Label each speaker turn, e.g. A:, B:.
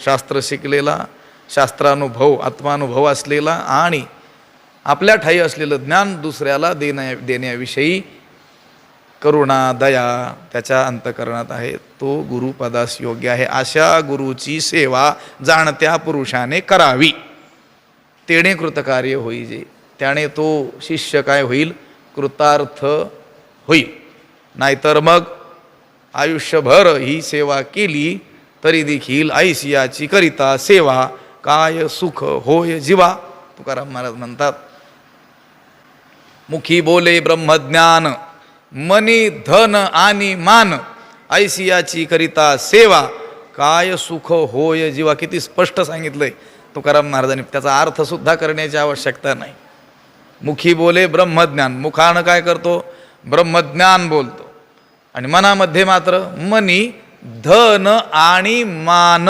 A: शास्त्र शिकलेला, शास्त्रानुभव आत्मानुभव असलेला आणि आपल्या ठायी असलेलं ज्ञान दुसऱ्याला देण्याविषयी करुणा दया त्याच्या अंतःकरणात आहे, तो गुरुपदास योग्य आहे. अशा गुरुची सेवा जाणत्या पुरुषाने करावी, तेणे कृतकार्य होईजे. त्याने तो शिष्य काय होईल? कृतार्थ होईल. नाहीतर मग आयुष्यभर ही सेवा केली तरी देखील ऐसियाची करिता सेवा काय सुख होय जीवा. तुकाराम महाराज म्हणतात, मुखी बोले ब्रह्मज्ञान, मनी धन आणि मान, ऐसियाची करिता सेवा काय सुख होय जीवा. किती स्पष्ट सांगितलंय तुकाराम महाराजांनी. त्याचा अर्थ सुद्धा करण्याची आवश्यकता नाही. मुखी बोले ब्रह्मज्ञान, मुखानं काय करतो? ब्रह्मज्ञान बोलतो, आणि मनामध्ये मात्र मनी धन आणि मान